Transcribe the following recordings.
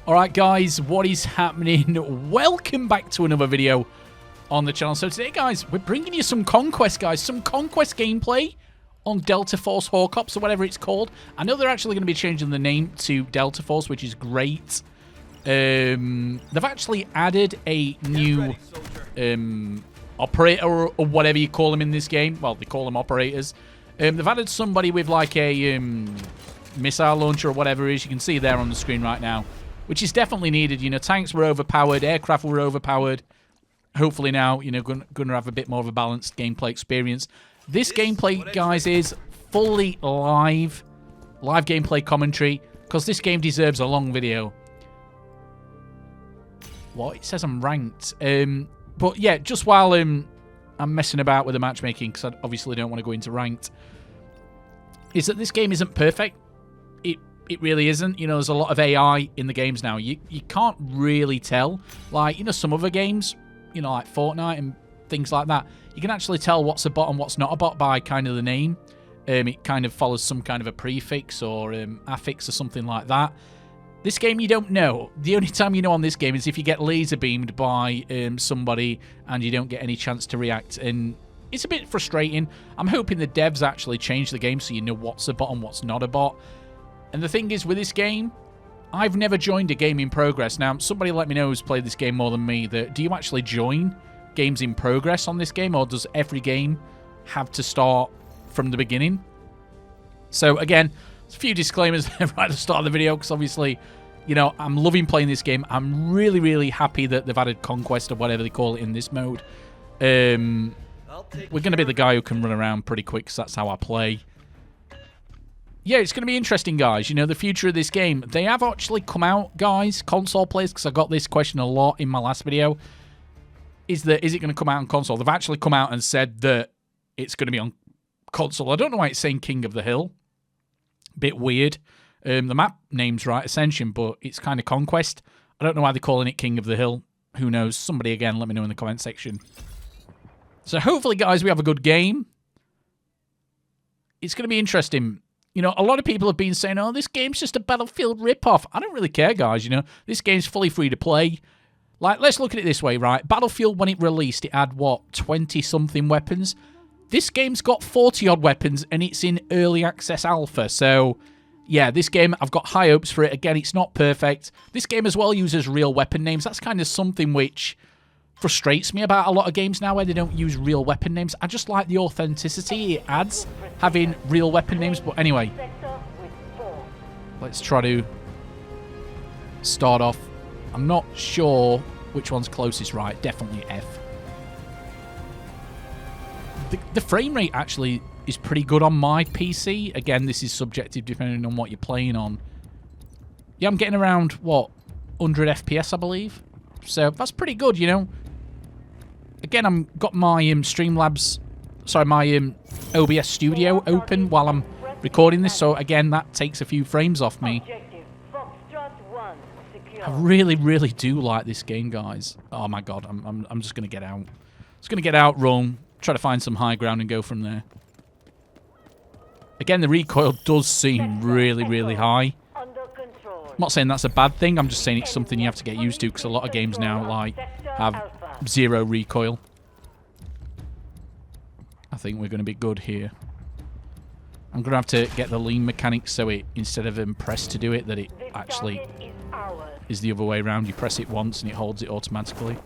Alright guys, what is happening? Welcome back to another video on the channel. So today guys, we're bringing you some Conquest guys, some Conquest gameplay on Delta Force Hawk Ops or whatever it's called. I know they're actually going to be changing the name to Delta Force, which is great. They've actually added a new operator or whatever you call them in this game. Well, they call them operators. They've added somebody with like a missile launcher or whatever it is. You can see there on the screen right now. Which is definitely needed. You know, tanks were overpowered, aircraft were overpowered. Hopefully now, you know, going to have a bit more of a balanced gameplay experience. This gameplay, guys, is fully live gameplay commentary, because this game deserves a long video. What? It says I'm ranked. But yeah, just while I'm messing about with the matchmaking, because I obviously don't want to go into ranked, is that this game isn't perfect. It really isn't. You know, there's a lot of AI in the games now. You can't really tell. Like, you know, some other games, you know, like Fortnite and things like that, you can actually tell what's a bot and what's not a bot by kind of the name. It kind of follows some kind of a prefix or affix or something like that. This game, you don't know. The only time you know on this game is if you get laser beamed by somebody and you don't get any chance to react. And it's a bit frustrating. I'm hoping the devs actually change the game so you know what's a bot and what's not a bot. And the thing is, with this game, I've never joined a game in progress. Now, somebody let me know who's played this game more than me. Do you actually join games in progress on this game, or does every game have to start from the beginning? So, again, there's a few disclaimers right at the start of the video, because obviously, you know, I'm loving playing this game. I'm really, really happy that they've added Conquest or whatever they call it in this mode. We're going to be the guy who can run around pretty quick, because that's how I play. Yeah, it's going to be interesting, guys. You know, the future of this game. They have actually come out, guys, console players, because I got this question a lot in my last video. Is it going to come out on console? They've actually come out and said that it's going to be on console. I don't know why it's saying King of the Hill. Bit weird. The map name's right, Ascension, but it's kind of Conquest. I don't know why they're calling it King of the Hill. Who knows? Somebody, again, let me know in the comment section. So hopefully, guys, we have a good game. It's going to be interesting. You know, a lot of people have been saying, oh, this game's just a Battlefield ripoff. I don't really care, guys, you know. This game's fully free to play. Like, let's look at it this way, right? Battlefield, when it released, it had, what, 20-something weapons? This game's got 40-odd weapons, and it's in early access alpha. So, yeah, this game, I've got high hopes for it. Again, it's not perfect. This game as well uses real weapon names. That's kind of something which frustrates me about a lot of games now where they don't use real weapon names. I just like the authenticity it adds having real weapon names. But anyway, let's try to start off. I'm not sure which one's closest, right? Definitely F. The frame rate actually is pretty good on my PC. Again, this is subjective depending on what you're playing on. Yeah, I'm getting around, what, 100 FPS, I believe. So that's pretty good, you know. Again, I've got my Streamlabs, sorry, my OBS Studio open while I'm recording this. So again, that takes a few frames off me. I really, really do like this game, guys. Oh my god, I'm just gonna get out. Just gonna get out, run, try to find some high ground and go from there. Again, the recoil does seem really, really high. I'm not saying that's a bad thing, I'm just saying it's something you have to get used to, because a lot of games now, like, have zero recoil. I think we're going to be good here. I'm going to have to get the lean mechanics so it, instead of press to do it, that it actually is the other way around. You press it once and it holds it automatically.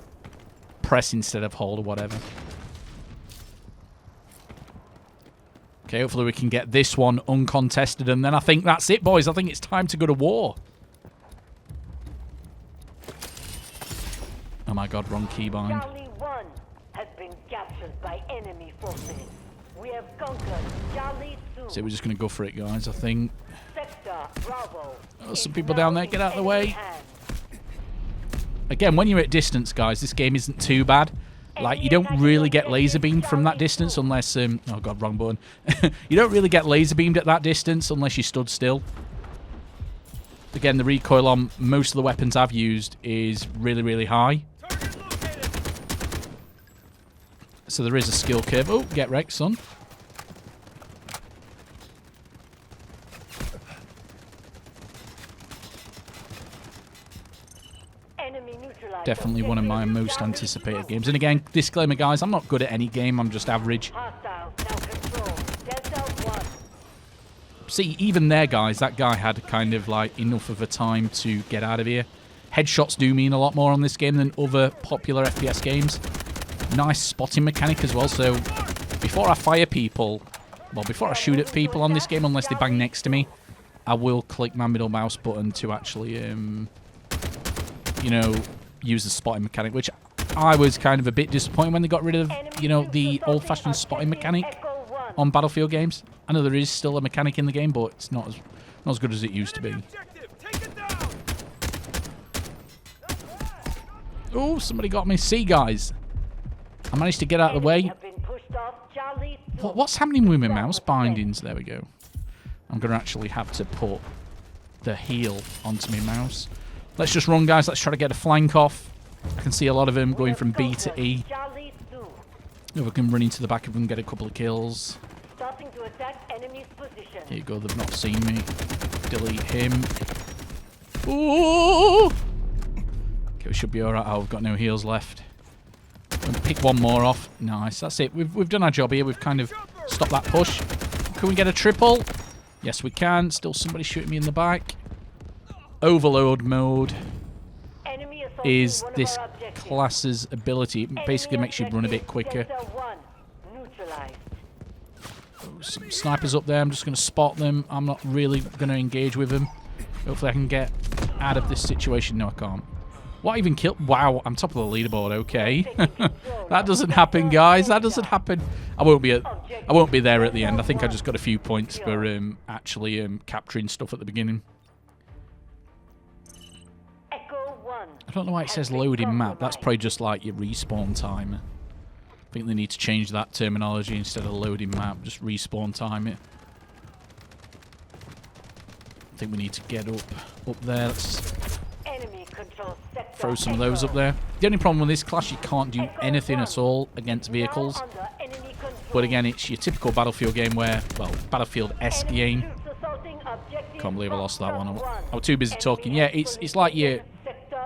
Press instead of hold or whatever. Okay, hopefully we can get this one uncontested, and then I think that's it, boys. I think it's time to go to war. Oh my god, wrong keybind. Charlie 1 has been captured by enemy forces. We have conquered Charlie 2. So we're just going to go for it, guys, I think. Sector Bravo. Oh, some people down there, get out of the way. Again, when you're at distance, guys, this game isn't too bad. Like, you don't really get laser beamed from that distance unless... oh god, wrong button. You don't really get laser beamed at that distance unless you stood still. Again, the recoil on most of the weapons I've used is really, really high. So there is a skill curve. Oh, get wrecked, son. Enemy neutralized. Definitely one of my most anticipated games. And again, disclaimer, guys, I'm not good at any game. I'm just average. Hostile. Now control. Delta 1. See, even there, guys, that guy had kind of like enough of a time to get out of here. Headshots do mean a lot more on this game than other popular FPS games. Nice spotting mechanic as well, so before I fire people, well, before I shoot at people on this game, unless they bang next to me, I will click my middle mouse button to actually, you know, use the spotting mechanic, which I was kind of a bit disappointed when they got rid of, you know, the old-fashioned spotting mechanic on Battlefield games. I know there is still a mechanic in the game, but it's not as good as it used to be. Oh, somebody got me. See, guys, I managed to get out of the way. What's happening with my mouse bindings? There we go. I'm going to actually have to put the heel onto my mouse. Let's just run, guys. Let's try to get a flank off. I can see a lot of them going from B to E. If we can run into the back of them, get a couple of kills. Here you go. They've not seen me. Delete him. Ooh! Okay, we should be alright. Oh, we've got no heals left. Pick one more off. Nice. That's it. We've done our job here. We've kind of stopped that push. Can we get a triple? Yes, we can. Still somebody shooting me in the back. Overload mode is this class's ability. It basically makes you run a bit quicker. Some snipers up there. I'm just going to spot them. I'm not really going to engage with them. Hopefully I can get out of this situation. No, I can't. What even killed? Wow, I'm top of the leaderboard. Okay, that doesn't happen, guys. That doesn't happen. I won't be there at the end. I think I just got a few points for actually capturing stuff at the beginning. I don't know why it says loading map. That's probably just like your respawn time. I think they need to change that terminology instead of loading map. Just respawn time it. I think we need to get up there. Let's throw some of those up there. The only problem with this class, you can't do anything at all against vehicles. But again, it's your typical Battlefield game where, well, Battlefield-esque game. Can't believe I lost that one. I was too busy talking. Yeah, it's like your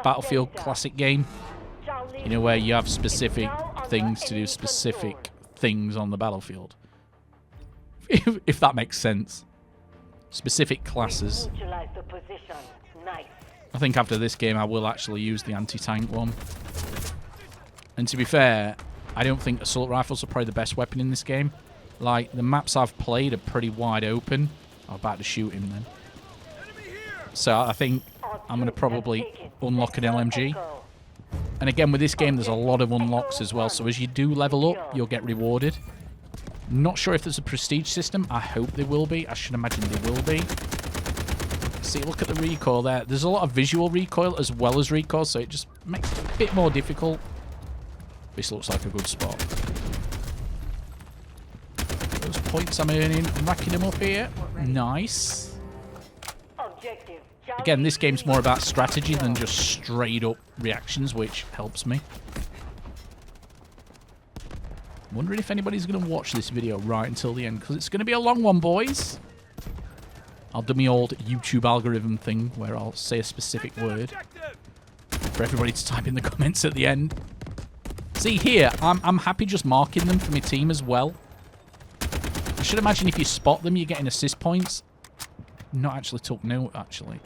Battlefield classic game. You know, where you have specific things to do specific things on the battlefield. If that makes sense. Specific classes. I think after this game I will actually use the anti-tank one. And to be fair, I don't think assault rifles are probably the best weapon in this game. Like, the maps I've played are pretty wide open. I'm about to shoot him then. So I think I'm going to probably unlock an LMG. And again, with this game, there's a lot of unlocks as well. So as you do level up, you'll get rewarded. Not sure if there's a prestige system. I hope there will be. I should imagine there will be. See, look at the recoil there. There's a lot of visual recoil as well as recoil, so it just makes it a bit more difficult. This looks like a good spot. Those points I'm earning, I'm racking them up here. Nice. Again, this game's more about strategy than just straight up reactions, which helps me. I'm wondering if anybody's going to watch this video right until the end, because it's going to be a long one, boys. I'll do my old YouTube algorithm thing where I'll say a specific word for everybody to type in the comments at the end. See here, I'm happy just marking them for my team as well. I should imagine if you spot them, you're getting assist points. Not actually took note, actually.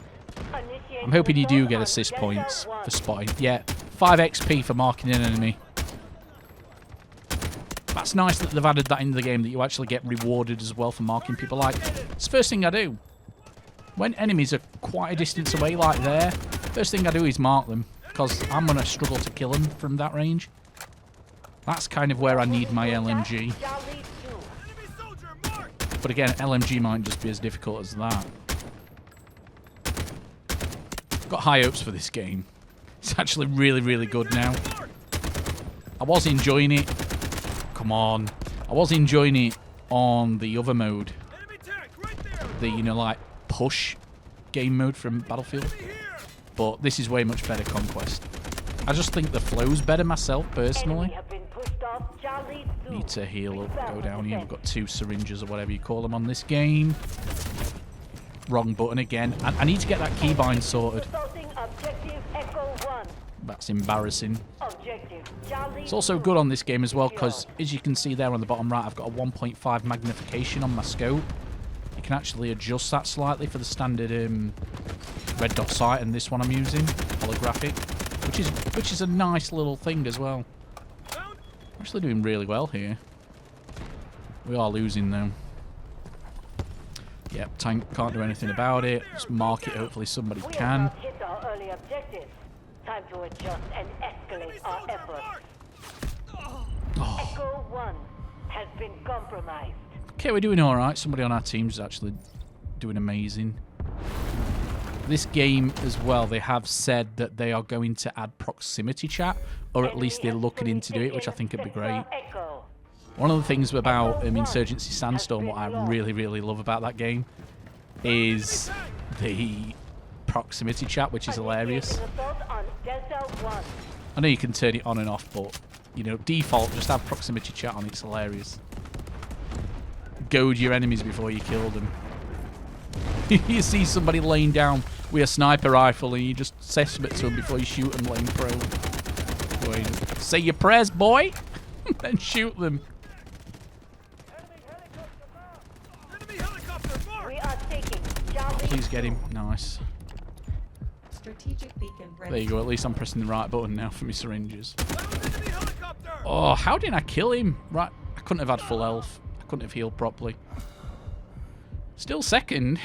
I'm hoping you do get assist points for spotting. Yeah, 5 XP for marking an enemy. That's nice that they've added that into the game, that you actually get rewarded as well for marking people. Like, it's the first thing I do. When enemies are quite a distance away like there, first thing I do is mark them, because I'm going to struggle to kill them from that range. That's kind of where I need my LMG. But again, LMG might just be as difficult as that. I've got high hopes for this game. It's actually really, really good now. I was enjoying it. Come on. I was enjoying it on the other mode. The, you know, like, push game mode from Battlefield. But this is way much better, Conquest. I just think the flow's better myself, personally. Need to heal up, go down here. We've got 2 syringes or whatever you call them on this game. Wrong button again. I need to get that keybind sorted. That's embarrassing. Objective Charlie. It's also good on this game as well because, as you can see there on the bottom right, I've got a 1.5 magnification on my scope. You can actually adjust that slightly for the standard red dot sight, and this one I'm using, holographic, which is a nice little thing as well. I'm actually doing really well here. We are losing though. Yep, tank can't do anything about it. Just mark it, hopefully somebody We can. have not hit our early objectives. Time to adjust and escalate our efforts. Echo 1 has been compromised. Okay, we're doing alright. Somebody on our team's actually doing amazing. This game as well, they have said that they are going to add proximity chat, or at least they're looking into do it, which I think would be great. Echo. One of the things about Insurgency Sandstorm, what I really, really love about that game, is the proximity chat, which is hilarious. Assault on Delta 1. I know you can turn it on and off, but, you know, default, just have proximity chat on. It's hilarious. Goad your enemies before you kill them. You see somebody laying down with a sniper rifle and you just say something to them before you shoot them laying prone. Going, say your prayers, boy! Then shoot them. We are taking Charlie. Please get him. Nice. Strategic beacon ready. There you go. At least I'm pressing the right button now for my syringes. Oh, how did I kill him? Right, I couldn't have had full health. I couldn't have healed properly. Still second.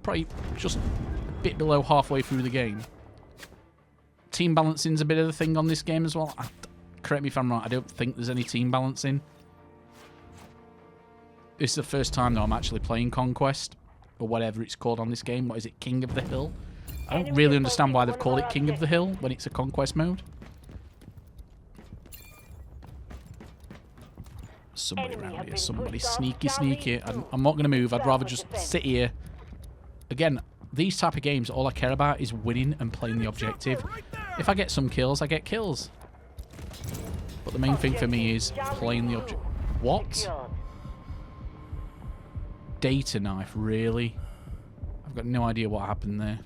Probably just a bit below halfway through the game. Team balancing's a bit of the thing on this game as well. Correct me if I'm wrong, I don't think there's any team balancing. This is the first time, though, I'm actually playing Conquest, or whatever it's called on this game. What is it, King of the Hill? I don't really understand why they've called it King of the Hill when it's a Conquest mode. Somebody around here, somebody sneaky. I'm not going to move, I'd rather just sit here. Again, these type of games, all I care about is winning and playing the objective. If I get some kills, I get kills. But the main thing for me is playing the object. What? Data knife, really? I've got no idea what happened there.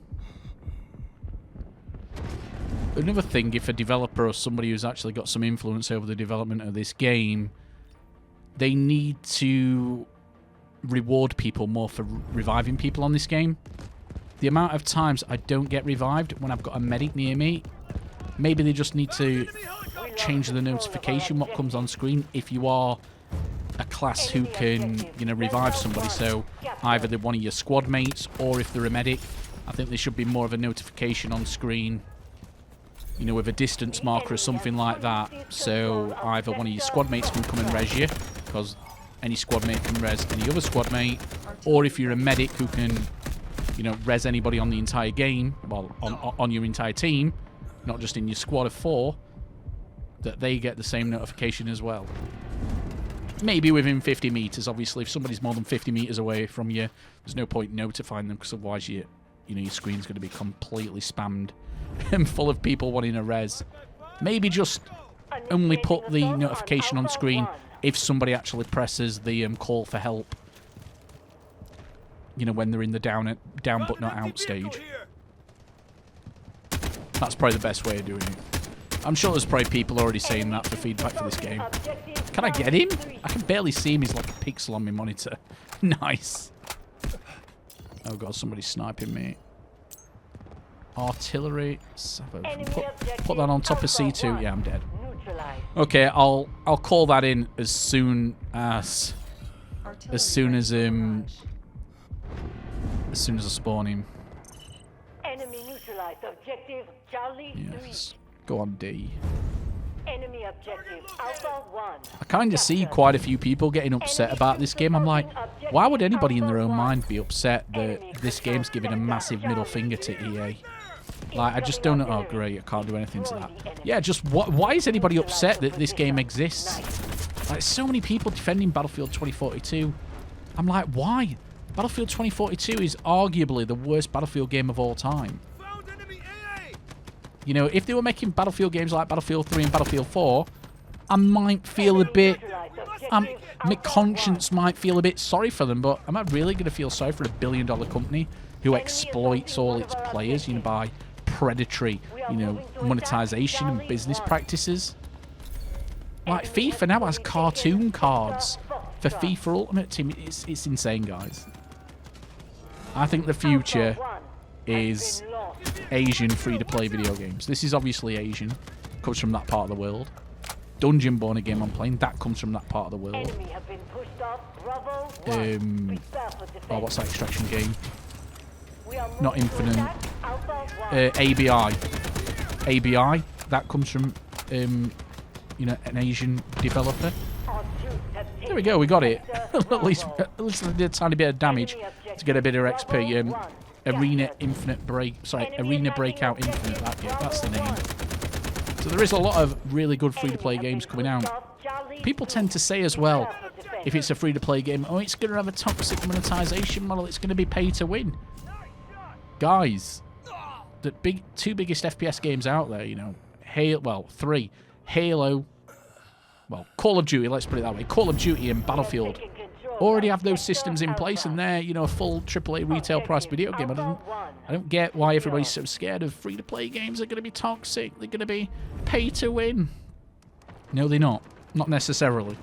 Another thing, if a developer or somebody who's actually got some influence over the development of this game, they need to reward people more for reviving people on this game. The amount of times I don't get revived when I've got a medic near me, maybe they just need to change the notification what comes on screen if you are a class who can, you know, revive somebody. So either they're one of your squad mates or if they're a medic, I think there should be more of a notification on screen, you know, with a distance marker or something like that. So either one of your squad mates can come and res you, because any squad mate can res any other squad mate, or if you're a medic who can, you know, res anybody on the entire game, well, on your entire team, not just in your squad of 4, that they get the same notification as well. Maybe within 50 meters, obviously. If somebody's more than 50 meters away from you, there's no point notifying them, because otherwise you know, your screen's going to be completely spammed and full of people wanting a res. Maybe just only put the notification on screen if somebody actually presses the call for help. You know, when they're in the down but not out stage. That's probably the best way of doing it. I'm sure there's probably people already saying that for feedback for this game. Can I get him? I can barely see him. He's like a pixel on my monitor. Nice. Oh god, somebody's sniping me. Artillery. Put that on top of C2. Yeah, I'm dead. Okay, I'll call that in as soon as I spawn him. Enemy neutralized. Objective Charlie 3. Yes. Go on D. Enemy objective Alpha 1. I kind of see quite a few people getting upset about this game. I'm like, why would anybody in their own mind be upset that this game's giving a massive middle finger to EA? Like, I just don't know. Oh, great, I can't do anything to that. Yeah, just why is anybody upset that this game exists? Like, so many people defending Battlefield 2042. I'm like, why? Battlefield 2042 is arguably the worst Battlefield game of all time. You know, if they were making Battlefield games like Battlefield 3 and Battlefield 4, I might feel a bit... my conscience might feel a bit sorry for them, but am I really going to feel sorry for a billion-dollar company who exploits all its players, you know, by predatory, you know, monetization and business practices. Like FIFA now has cartoon cards for FIFA Ultimate Team. It's insane, guys. I think the future is Asian free-to-play video games. This is obviously Asian. Comes from that part of the world. Dungeon Born, a game I'm playing, that comes from that part of the world. Oh, what's that extraction game? Not Infinite. ABI. ABI, that comes from, you know, an Asian developer. There we go, we got it. at least I did a tiny bit of damage to get a bit of XP. Arena Infinite Break, sorry, Arena Breakout Infinite. That's the name. So there is a lot of really good free-to-play games coming out. People tend to say as well, if it's a free-to-play game, oh, it's going to have a toxic monetization model. It's going to be pay to win. Guys, the two biggest FPS games out there, you know, three, Halo, well, Call of Duty, let's put it that way, Call of Duty and Battlefield already have those systems in place, and they're, you know, a full AAA retail price video game. I don't get why everybody's so scared of free-to-play games. They're going to be toxic. They're going to be pay to win. No, they're not. Not necessarily.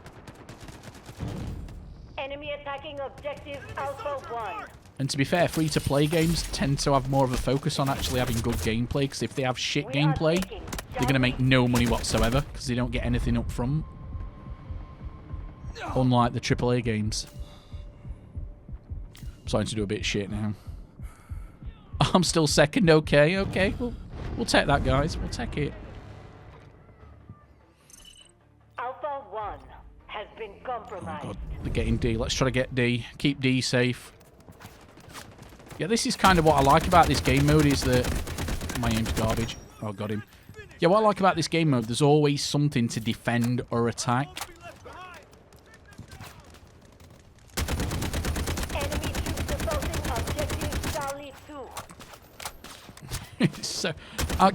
Enemy attacking objective Alpha 1. And to be fair, free-to-play games tend to have more of a focus on actually having good gameplay, because if they have shit gameplay, they're going to make no money whatsoever, because they don't get anything up front. Unlike the AAA games. I'm starting to do a bit of shit now. I'm still second. Okay. We'll take that, guys. We'll take it. Alpha 1 has been compromised. Oh god, they're getting D. Let's try to get D. Keep D safe. Yeah, this is kind of what I like about this game mode, is that... My aim's garbage. Oh, got him. Yeah, what I like about this game mode, there's always something to defend or attack. So,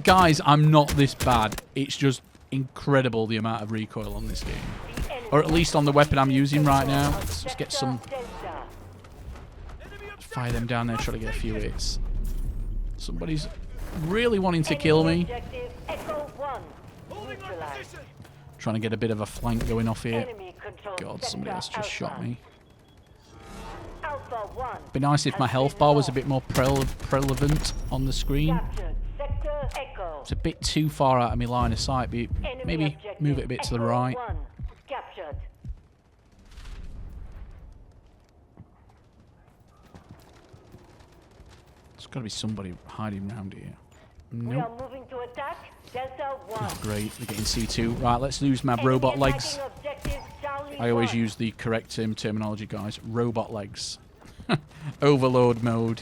guys, I'm not this bad. It's just incredible the amount of recoil on this game. Or at least on the weapon I'm using right now. Let's just get some... Fire them down there, try to get a few hits. Somebody's really wanting to kill me. Trying to get a bit of a flank going off here. God, somebody else just shot me. Be nice if my health bar was a bit more relevant on the screen. It's a bit too far out of my line of sight, but maybe move it a bit to the right. There's got to be somebody hiding around here. Nope. Oh, great, they're getting C2. Right, let's use my robot legs. I always use the correct terminology, guys. Robot legs. Overload mode.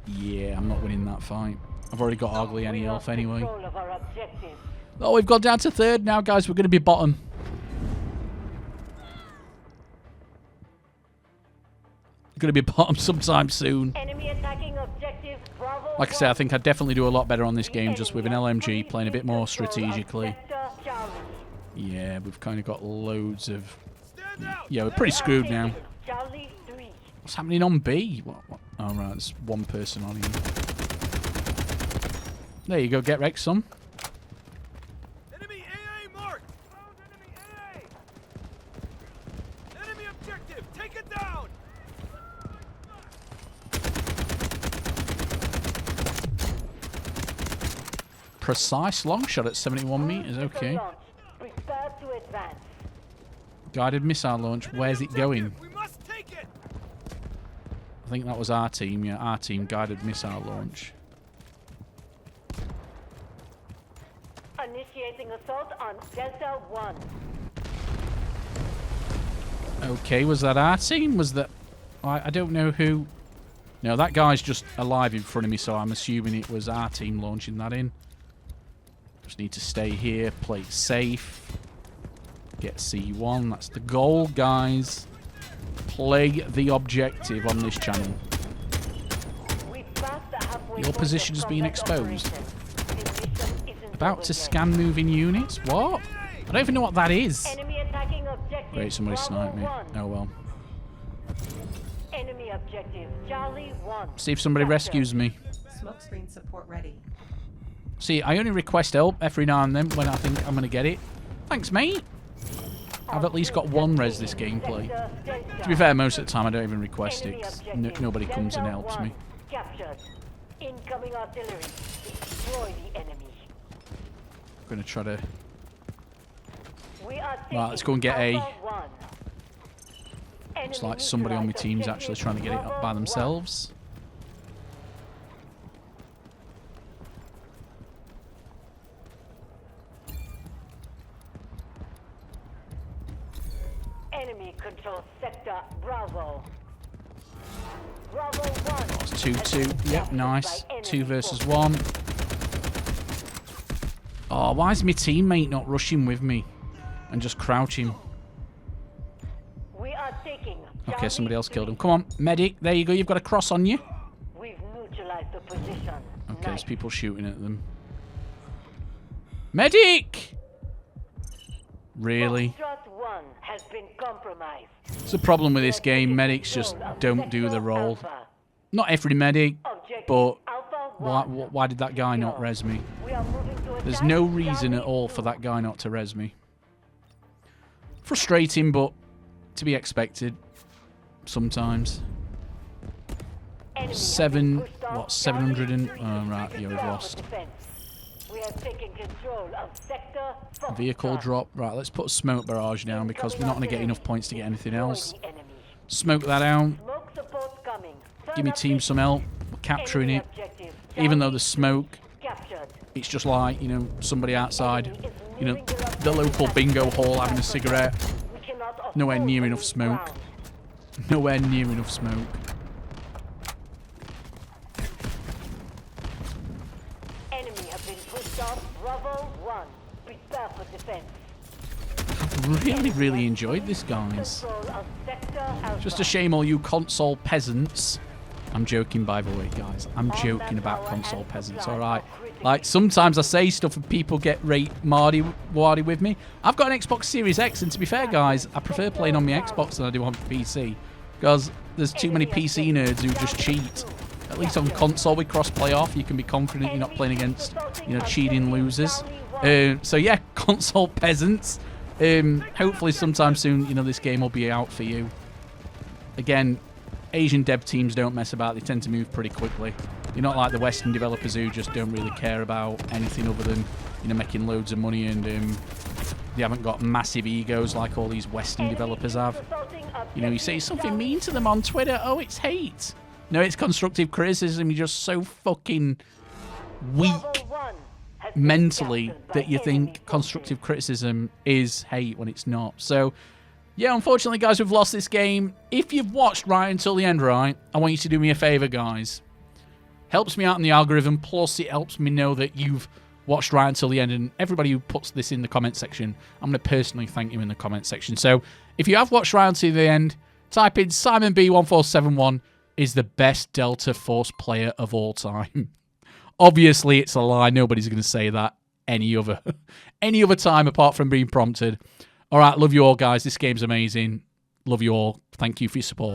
Yeah, I'm not winning that fight. I've already got hardly any health anyway. Oh, we've got down to third now, guys. We're going to be bottom. We're going to be bottom sometime soon. Like I said, I think I'd definitely do a lot better on this game just with an LMG, playing a bit more strategically. Yeah, we've kind of got loads of... Yeah, we're pretty screwed now. What's happening on B? What? Oh, right, there's one person on here. There you go, get wrecked, son. Enemy AA marked! Found enemy AA! Enemy objective, take it down! Precise long shot at 71 meters, okay. Guided missile launch, where's it going? I think that was our team, yeah, our team, guided missile launch. Initiating assault on Delta 1. Okay, was that our team? Was that... I don't know who... No, that guy's just alive in front of me, so I'm assuming it was our team launching that in. Just need to stay here, play it safe. Get C1, that's the goal, guys. Play the objective on this channel. Your position has been exposed. About to scan moving units? What? I don't even know what that is. Great, somebody sniped me. Oh well. Enemy objective, Charlie 1. See if somebody rescues me. Smokescreen support ready. See, I only request help every now and then when I think I'm going to get it. Thanks, mate. I've at least got one res this gameplay. To be fair, most of the time I don't even request it 'cause nobody comes and helps me. Captured. Incoming artillery. Destroy the enemy. I'm going to try to... We are Right, let's go and get A. Alpha 1. It's Enemy like somebody on my neutralized team's actually objective trying to get it up by Bravo 1. themselves. Enemy control sector Bravo. Bravo 1. That's 2-2. Yep, nice. 2 versus 1. Oh, why is my teammate not rushing with me and just crouching? We are taking. Okay, somebody else killed him. Come on, medic. There you go. You've got a cross on you. We've neutralized the position. Okay, Nice. there's people shooting at them. Medic! Really? Foxtrot 1 has been compromised. It's the problem with this game. Medics just don't do the role. Alpha. Not every medic, Objective but Alpha why, 1. why did that guy not res me? We are moving to There's attack no reason at Charlie all for 2. that guy not to res me. Frustrating, but to be expected sometimes. Enemy has Seven, been pushed off what, 700 and... Charlie Oh, 3. right, yeah, we've Prepare for lost. defense. We have taken control of sector Foxtrot. Vehicle drop. Right, let's put a smoke barrage down because we're not going to get enough points to get anything Destroy else. the enemy. Smoke that out. Smoke support coming. Give me team some help. We're capturing Enemy it. objective. Even though Charlie there's smoke, captured. it's just like, you know, somebody outside, Enemy is you know, moving their the local objective bingo at hall having a cigarette. We cannot afford Nowhere near to enough lose smoke. ground. Nowhere near enough smoke. Enemy have been pushed off Bravo 1. Prepare for defense. I've really enjoyed this, guys. Control of sector Alpha. Just a shame all you console peasants. I'm joking, by the way, guys. I'm joking about console peasants, alright? Like, sometimes I say stuff and people get wardy with me. I've got an Xbox Series X, and to be fair, guys, I prefer playing on my Xbox than I do on PC. Because there's too many PC nerds who just cheat. At least on console with cross-play off, you can be confident you're not playing against, you know, cheating losers. So yeah, console peasants. Hopefully sometime soon, you know, this game will be out for you. Again, Asian dev teams don't mess about. They tend to move pretty quickly. You're not like the Western developers who just don't really care about anything other than, you know, making loads of money, and they haven't got massive egos like all these Western developers have. You know, you say something mean to them on Twitter, oh, it's hate. No, it's constructive criticism. You're just so fucking weak mentally that you think constructive criticism is hate when it's not. So, yeah, unfortunately, guys, we've lost this game. If you've watched right until the end, right, I want you to do me a favor, guys. Helps me out in the algorithm, plus it helps me know that you've watched right until the end, and everybody who puts this in the comment section, I'm going to personally thank you in the comment section. So, if you have watched right until the end, type in Simon B1471 is the best Delta Force player of all time. Obviously, it's a lie. Nobody's going to say that any other time apart from being prompted. All right, love you all, guys. This game's amazing. Love you all. Thank you for your support.